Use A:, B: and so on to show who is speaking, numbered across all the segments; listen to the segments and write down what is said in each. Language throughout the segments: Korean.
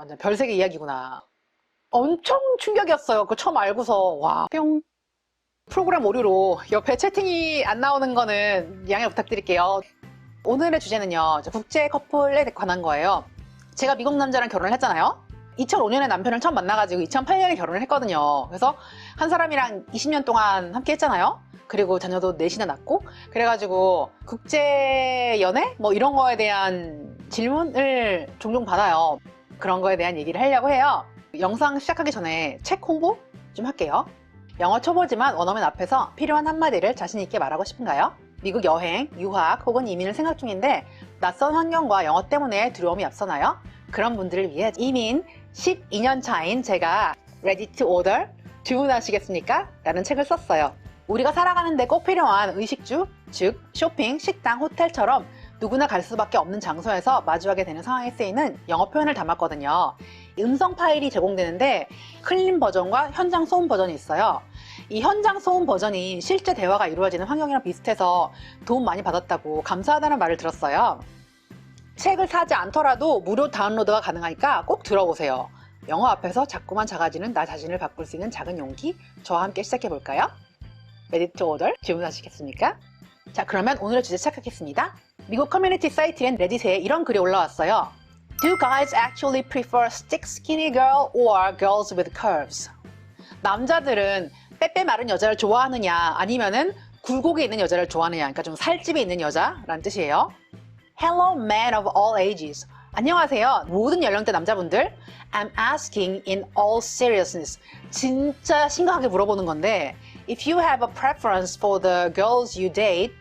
A: 완전 별세계 이야기구나. 엄청 충격이었어요. 그거 처음 알고서. 와, 뿅. 프로그램 오류로 옆에 채팅이 안 나오는 거는 양해 부탁드릴게요. 오늘의 주제는요, 국제 커플에 관한 거예요. 제가 미국 남자랑 결혼을 했잖아요. 2005년에 남편을 처음 만나가지고 2008년에 결혼을 했거든요. 그래서 한 사람이랑 20년 동안 함께 했잖아요. 그리고 자녀도 넷이나 낳고, 그래가지고 국제 연애? 뭐 이런 거에 대한 질문을 종종 받아요. 그런 거에 대한 얘기를 하려고 해요. 영상 시작하기 전에 책 홍보 좀 할게요. 영어 초보지만 원어민 앞에서 필요한 한마디를 자신 있게 말하고 싶은가요? 미국 여행, 유학 혹은 이민을 생각 중인데 낯선 환경과 영어 때문에 두려움이 앞서나요? 그런 분들을 위해 이민 12년 차인 제가 Ready to Order 주문하시겠습니까? 라는 책을 썼어요. 우리가 살아가는데 꼭 필요한 의식주, 즉 쇼핑, 식당, 호텔처럼 누구나 갈 수밖에 없는 장소에서 마주하게 되는 상황에 쓰이는 영어 표현을 담았거든요. 음성 파일이 제공되는데 클린 버전과 현장 소음 버전이 있어요. 이 현장 소음 버전이 실제 대화가 이루어지는 환경이랑 비슷해서 도움 많이 받았다고 감사하다는 말을 들었어요. 책을 사지 않더라도 무료 다운로드가 가능하니까 꼭 들어보세요. 영어 앞에서 자꾸만 작아지는 나 자신을 바꿀 수 있는 작은 용기, 저와 함께 시작해볼까요? Ready to Order 주문하시겠습니까? 자, 그러면 오늘의 주제 시작하겠습니다. 미국 커뮤니티 사이트엔 레딧에 이런 글이 올라왔어요. Do guys actually prefer stick skinny girl or girls with curves? 남자들은 빼빼 마른 여자를 좋아하느냐 아니면은 굴곡이 있는 여자를 좋아하느냐, 그러니까 좀 살집이 있는 여자라는 뜻이에요. Hello men of all ages. 안녕하세요. 모든 연령대 남자분들. I'm asking in all seriousness. 진짜 심각하게 물어보는 건데 If you have a preference for the girls you date,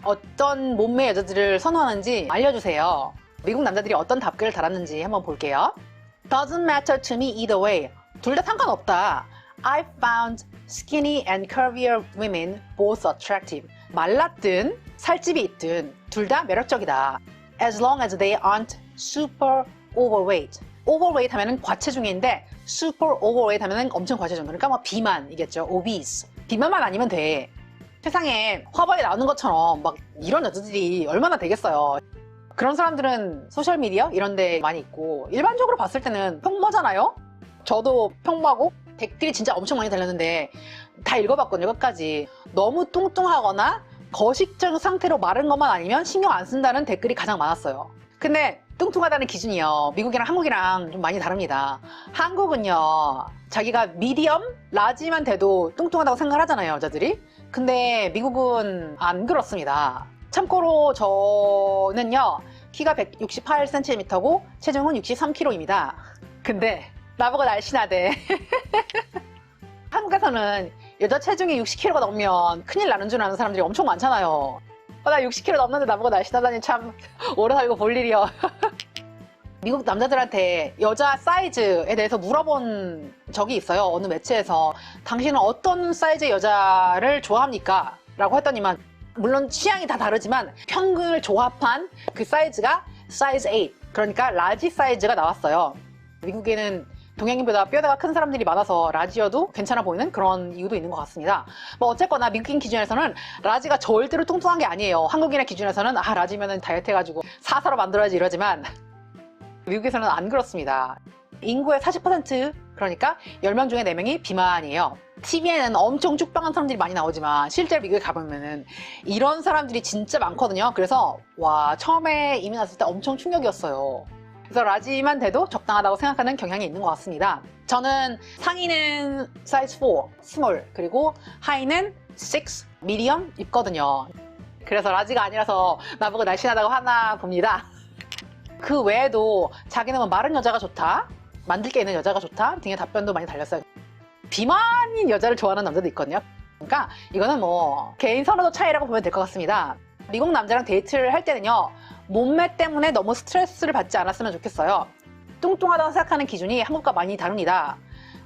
A: 어떤 몸매 여자들을 선호하는지 알려주세요. 미국 남자들이 어떤 답글을 달았는지 한번 볼게요. Doesn't matter to me either way. 둘 다 상관없다. I found skinny and curvier women both attractive. 말랐든 살집이 있든 둘 다 매력적이다. As long as they aren't super overweight. overweight 하면은 과체중인데 super overweight 하면은 엄청 과체중. 그러니까 뭐 비만이겠죠. obese. 비만만 아니면 돼. 세상에 화보에 나오는 것처럼 막 이런 여자들이 얼마나 되겠어요. 그런 사람들은 소셜미디어 이런 데 많이 있고 일반적으로 봤을 때는 평범하잖아요. 저도 평범하고 댓글이 진짜 엄청 많이 달렸는데 다 읽어봤거든요. 끝까지. 너무 뚱뚱하거나 거식적 상태로 마른 것만 아니면 신경 안 쓴다는 댓글이 가장 많았어요. 근데 뚱뚱하다는 기준이요, 미국이랑 한국이랑 좀 많이 다릅니다. 한국은요, 자기가 미디엄, 라지만 돼도 뚱뚱하다고 생각을 하잖아요, 여자들이. 근데 미국은 안 그렇습니다. 참고로 저는요, 키가 168cm고 체중은 63kg입니다. 근데 나보고 날씬하대. 한국에서는 여자 체중이 60kg가 넘으면 큰일 나는 줄 아는 사람들이 엄청 많잖아요. 나 60kg 넘는데 나보고 날씬하다니 참 오래 살고 볼 일이요. 미국 남자들한테 여자 사이즈에 대해서 물어본 적이 있어요. 어느 매체에서. 당신은 어떤 사이즈의 여자를 좋아합니까? 라고 했더니만, 물론 취향이 다 다르지만 평균을 조합한 그 사이즈가 사이즈 8, 그러니까 라지 사이즈가 나왔어요. 미국에는 동양인보다 뼈대가 큰 사람들이 많아서 라지여도 괜찮아 보이는 그런 이유도 있는 것 같습니다. 뭐 어쨌거나 미국인 기준에서는 라지가 절대로 뚱뚱한 게 아니에요. 한국인의 기준에서는 라지면은 다이어트 해가지고 사서로 만들어야지 이러지만 미국에서는 안 그렇습니다. 인구의 40%, 그러니까 10명 중에 4명이 비만이에요. TV에는 엄청 쭉방한 사람들이 많이 나오지만 실제로 미국에 가보면은 이런 사람들이 진짜 많거든요. 그래서 와, 처음에 이민 왔을 때 엄청 충격이었어요. 그래서 라지만 돼도 적당하다고 생각하는 경향이 있는 것 같습니다. 저는 상의는 사이즈 4, 스몰, 그리고 하의는 6, 미디엄 입거든요. 그래서 라지가 아니라서 나보고 날씬하다고 하나 봅니다. 그 외에도 자기는 뭐 마른 여자가 좋다, 만들 게 있는 여자가 좋다 등의 답변도 많이 달렸어요. 비만인 여자를 좋아하는 남자도 있거든요. 그러니까 이거는 뭐 개인 선호도 차이라고 보면 될 것 같습니다. 미국 남자랑 데이트를 할 때는요, 몸매 때문에 너무 스트레스를 받지 않았으면 좋겠어요. 뚱뚱하다고 생각하는 기준이 한국과 많이 다릅니다.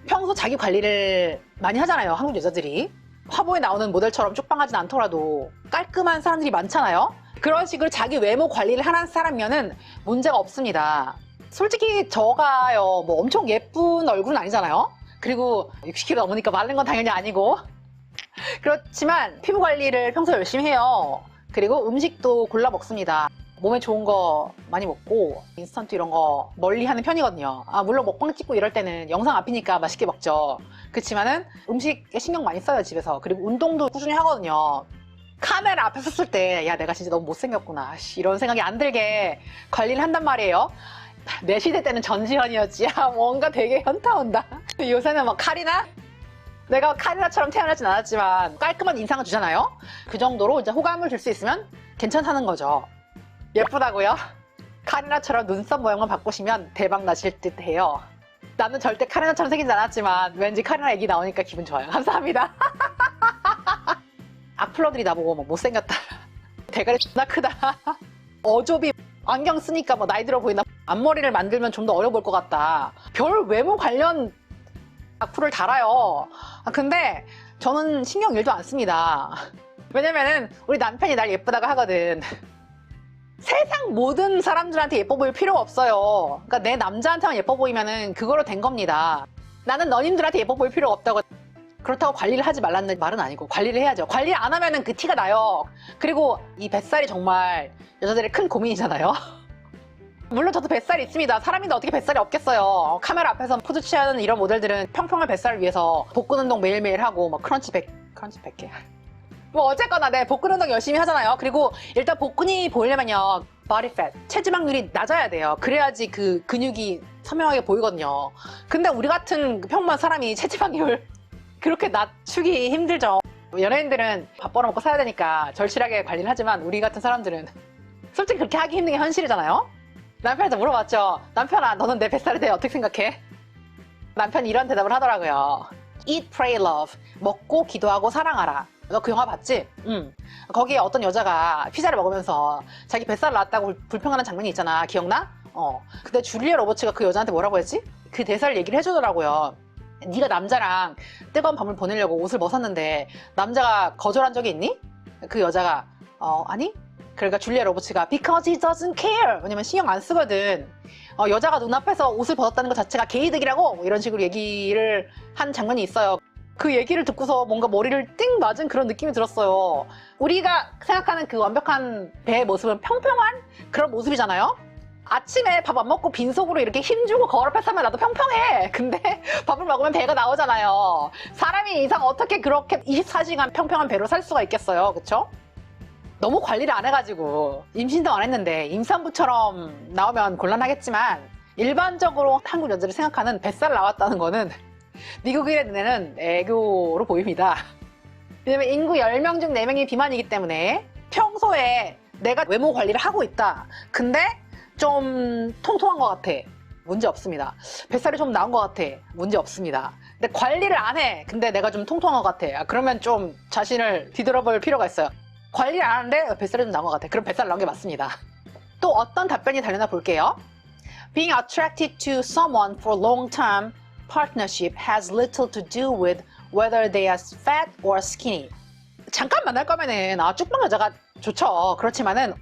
A: 평소 자기 관리를 많이 하잖아요, 한국 여자들이. 화보에 나오는 모델처럼 쪽방하진 않더라도 깔끔한 사람들이 많잖아요. 그런 식으로 자기 외모 관리를 하는 사람이면은 문제가 없습니다. 솔직히 저가요, 뭐 엄청 예쁜 얼굴은 아니잖아요. 그리고 60kg 넘으니까 마른 건 당연히 아니고. 그렇지만 피부 관리를 평소 열심히 해요. 그리고 음식도 골라 먹습니다. 몸에 좋은 거 많이 먹고 인스턴트 이런 거 멀리 하는 편이거든요. 물론 먹방 찍고 이럴 때는 영상 앞이니까 맛있게 먹죠. 그렇지만은 음식에 신경 많이 써요, 집에서. 그리고 운동도 꾸준히 하거든요. 카메라 앞에 섰을 때 야, 내가 진짜 너무 못생겼구나 이런 생각이 안 들게 관리를 한단 말이에요. 내 시대 때는 전지현이었지. 뭔가 되게 현타 온다. 요새는 뭐 카리나? 내가 카리나처럼 태어나진 않았지만 깔끔한 인상을 주잖아요. 그 정도로 이제 호감을 줄 수 있으면 괜찮다는 거죠. 예쁘다고요? 카리나처럼 눈썹 모양만 바꾸시면 대박 나실 듯 해요. 나는 절대 카리나처럼 생기지 않았지만 왠지 카리나 얘기 나오니까 기분 좋아요. 감사합니다. 악플러들이 나보고 뭐 못생겼다, 대가리 존나 크다, 어조비, 안경 쓰니까 뭐 나이 들어 보인다, 앞머리를 만들면 좀 더 어려 보일 것 같다, 별 외모 관련 악플을 달아요. 근데 저는 신경 1도 안 씁니다. 왜냐면은 우리 남편이 날 예쁘다고 하거든. 세상 모든 사람들한테 예뻐 보일 필요가 없어요. 그러니까 내 남자한테만 예뻐 보이면은 그거로 된 겁니다. 나는 너님들한테 예뻐 보일 필요가 없다고. 그렇다고 관리를 하지 말라는 말은 아니고 관리를 해야죠. 관리 안 하면은 그 티가 나요. 그리고 이 뱃살이 정말 여자들의 큰 고민이잖아요. 물론 저도 뱃살이 있습니다. 사람인데 어떻게 뱃살이 없겠어요. 카메라 앞에서 포즈 취하는 이런 모델들은 평평한 뱃살을 위해서 복근 운동 매일매일 하고 뭐 크런치 100개 뭐 어쨌거나 네, 복근 운동 열심히 하잖아요. 그리고 일단 복근이 보이려면요, body fat, 체지방률이 낮아야 돼요. 그래야지 그 근육이 선명하게 보이거든요. 근데 우리 같은 평범한 사람이 체지방률 그렇게 낮추기 힘들죠. 연예인들은 밥 벌어먹고 살아야 되니까 절실하게 관리를 하지만 우리 같은 사람들은 솔직히 그렇게 하기 힘든 게 현실이잖아요. 남편한테 물어봤죠. 남편아, 너는 내 뱃살에 대해 어떻게 생각해? 남편이 이런 대답을 하더라고요. Eat, pray, love. 먹고 기도하고 사랑하라. 너 그 영화 봤지? 응. 거기에 어떤 여자가 피자를 먹으면서 자기 뱃살 나왔다고 불평하는 장면이 있잖아. 기억나? 근데 줄리아 로버츠가 그 여자한테 뭐라고 했지? 그 대사를 얘기를 해주더라고요. 네가 남자랑 뜨거운 밤을 보내려고 옷을 벗었는데 남자가 거절한 적이 있니? 그 여자가 아니? 그러니까 줄리아 로버츠가 Because he doesn't care. 왜냐면 신경 안 쓰거든. 여자가 눈앞에서 옷을 벗었다는 것 자체가 게이득이라고 뭐 이런 식으로 얘기를 한 장면이 있어요. 그 얘기를 듣고서 뭔가 머리를 띵 맞은 그런 느낌이 들었어요. 우리가 생각하는 그 완벽한 배의 모습은 평평한 그런 모습이잖아요. 아침에 밥 안 먹고 빈속으로 이렇게 힘주고 거울 앞에 서면 나도 평평해. 근데 밥을 먹으면 배가 나오잖아요. 사람이 이상 어떻게 그렇게 24시간 평평한 배로 살 수가 있겠어요. 그쵸? 너무 관리를 안 해가지고 임신도 안 했는데 임산부처럼 나오면 곤란하겠지만 일반적으로 한국 여자들이 생각하는 뱃살 나왔다는 거는 미국인의 눈에는 애교로 보입니다. 왜냐면 인구 10명 중 4명이 비만이기 때문에 평소에 내가 외모 관리를 하고 있다. 근데 좀 통통한 것 같아. 문제 없습니다. 뱃살이 좀 나온 것 같아. 문제 없습니다. 근데 관리를 안 해. 근데 내가 좀 통통한 것 같아. 그러면 좀 자신을 뒤돌아볼 필요가 있어요. 관리를 안 하는데 뱃살이 좀 나온 것 같아. 그럼 뱃살 나온 게 맞습니다. 또 어떤 답변이 달려나 볼게요. Being attracted to someone for long-term partnership has little to do with whether they are fat or skinny. 잠깐 만날 거면은 쭉방 여자가 좋죠. 그렇지만은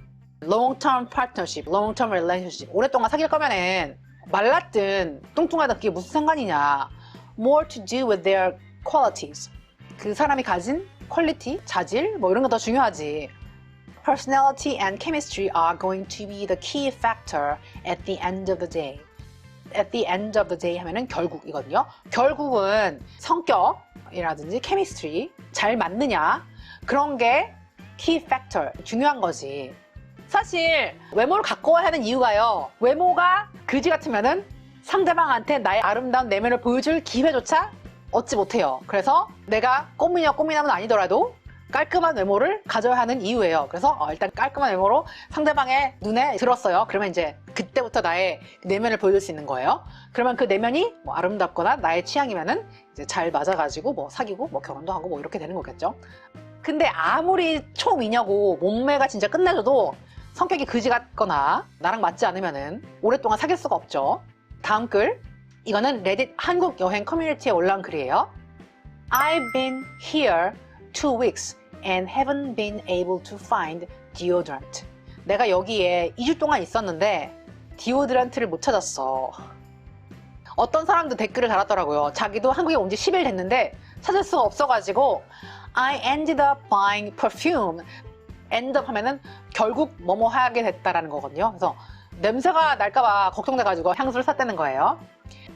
A: long-term partnership, long-term relationship, 오랫동안 사귈 거면은 말랐든 뚱뚱하든 그게 무슨 상관이냐. More to do with their qualities. 그 사람이 가진 퀄리티, 자질, 뭐 이런 거 더 중요하지. Personality and chemistry are going to be the key factor at the end of the day. At the end of the day 하면은 결국이거든요. 결국은 성격이라든지 chemistry, 잘 맞느냐, 그런 게 key factor, 중요한 거지. 사실 외모를 가꿔야 하는 이유가요, 외모가 그지 같으면은 상대방한테 나의 아름다운 내면을 보여줄 기회조차 얻지 못해요. 그래서 내가 꽃미녀 꽃미남은 아니더라도 깔끔한 외모를 가져야 하는 이유예요. 그래서 일단 깔끔한 외모로 상대방의 눈에 들었어요. 그러면 이제 그때부터 나의 내면을 보여줄 수 있는 거예요. 그러면 그 내면이 뭐 아름답거나 나의 취향이면은 이제 잘 맞아가지고 뭐 사귀고 뭐 결혼도 하고 뭐 이렇게 되는 거겠죠. 근데 아무리 초미녀고 몸매가 진짜 끝내줘도 성격이 그지 같거나 나랑 맞지 않으면은 오랫동안 사귈 수가 없죠. 다음 글, 이거는 레딧 한국 여행 커뮤니티에 올라온 글이에요. I've been here 2 weeks and haven't been able to find deodorant. 내가 여기에 2주 동안 있었는데 디오드란트를 못 찾았어. 어떤 사람도 댓글을 달았더라고요. 자기도 한국에 온 지 10일 됐는데 찾을 수가 없어가지고 I ended up buying perfume end up 하면은 결국 뭐뭐 하게 됐다라는 거거든요. 그래서 냄새가 날까봐 걱정돼가지고 향수를 샀다는 거예요.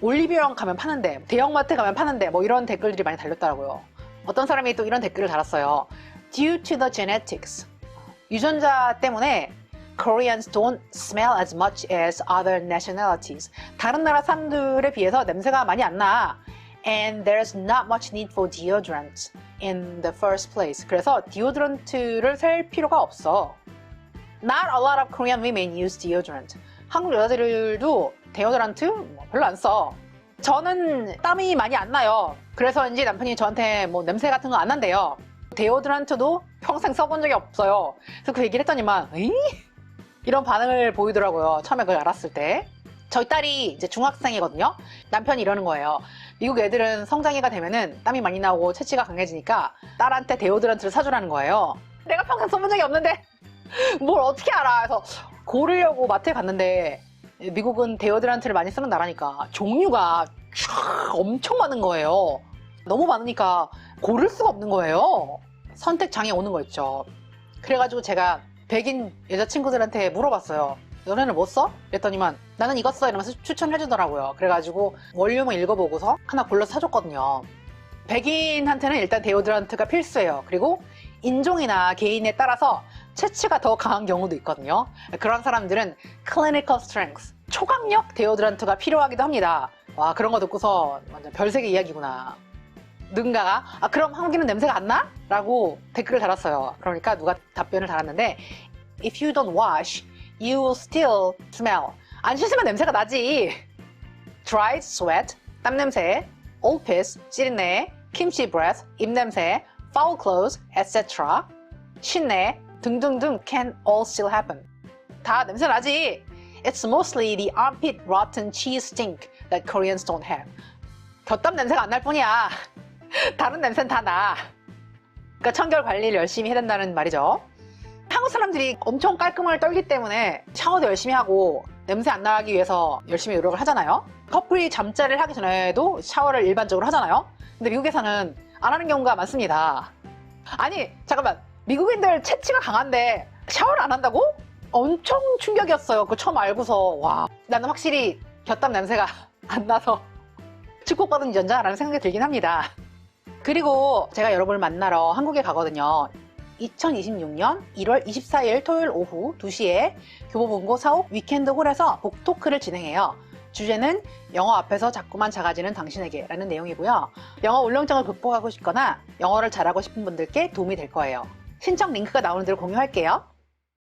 A: 올리브영 가면 파는데, 대형마트 가면 파는데 뭐 이런 댓글들이 많이 달렸더라고요. 어떤 사람이 또 이런 댓글을 달았어요. Due to the genetics. 유전자 때문에 Koreans don't smell as much as other nationalities. 다른 나라 사람들에 비해서 냄새가 많이 안 나. And there's not much need for deodorant in the first place. 그래서 디오드런트를 살 필요가 없어. Not a lot of Korean women use deodorant. 한국 여자들도 데오드란트 별로 안 써. 저는 땀이 많이 안 나요. 그래서인지 남편이 저한테 뭐 냄새 같은 거 안 난대요. 데오드란트도 평생 써본 적이 없어요. 그래서 그 얘기를 했더니만 에이? 이런 반응을 보이더라고요. 처음에 그걸 알았을 때. 저희 딸이 이제 중학생이거든요. 남편이 이러는 거예요. 미국 애들은 성장기가 되면은 땀이 많이 나오고 체취가 강해지니까 딸한테 데오드란트를 사주라는 거예요. 내가 평생 써본 적이 없는데 뭘 어떻게 알아. 그래서 고르려고 마트에 갔는데 미국은 데오드란트를 많이 쓰는 나라니까 종류가 엄청 많은 거예요. 너무 많으니까 고를 수가 없는 거예요. 선택장애 오는 거 있죠. 그래가지고 제가 백인 여자친구들한테 물어봤어요. 너네는 뭐 써? 그랬더니만 나는 이거 써 이러면서 추천해 주더라고요. 그래가지고 원룸을 읽어보고서 하나 골라서 사줬거든요. 백인한테는 일단 데오드란트가 필수예요. 그리고 인종이나 개인에 따라서 체취가 더 강한 경우도 있거든요. 그런 사람들은 clinical strength, 초강력 데오드란트가 필요하기도 합니다. 와, 그런 거 듣고서 완전 별세계 이야기구나. 누군가가 그럼 한국인은 냄새가 안 나? 라고 댓글을 달았어요. 그러니까 누가 답변을 달았는데 If you don't wash, you will still smell. 안 씻으면 냄새가 나지. Dried sweat, 땀 냄새, old piss, 찌린내, kimchi breath, 입냄새, foul clothes, etc. 신내 등등등 can all still happen. 다 냄새 나지. It's mostly the armpit rotten cheese stink that Koreans don't have. 곁땀 냄새가 안 날 뿐이야. 다른 냄새는 다 나. 그러니까 청결 관리를 열심히 해야 된다는 말이죠. 한국 사람들이 엄청 깔끔을 떨기 때문에 샤워도 열심히 하고 냄새 안 나기 위해서 열심히 노력을 하잖아요. 커플이 잠자리를 하기 전에도 샤워를 일반적으로 하잖아요. 근데 미국에서는 안 하는 경우가 많습니다. 아니 잠깐만, 미국인들 체취가 강한데 샤워를 안 한다고? 엄청 충격이었어요. 그거 처음 알고서. 와, 나는 확실히 곁땀 냄새가 안 나서 축복받은 유전자라는 생각이 들긴 합니다. 그리고 제가 여러분을 만나러 한국에 가거든요. 2026년 1월 24일 토요일 오후 2시에 교보문고 사옥 위켄드 홀에서 북토크를 진행해요. 주제는 영어 앞에서 자꾸만 작아지는 당신에게 라는 내용이고요. 영어 울렁증을 극복하고 싶거나 영어를 잘하고 싶은 분들께 도움이 될 거예요. 신청 링크가 나오는 대로 공유할게요.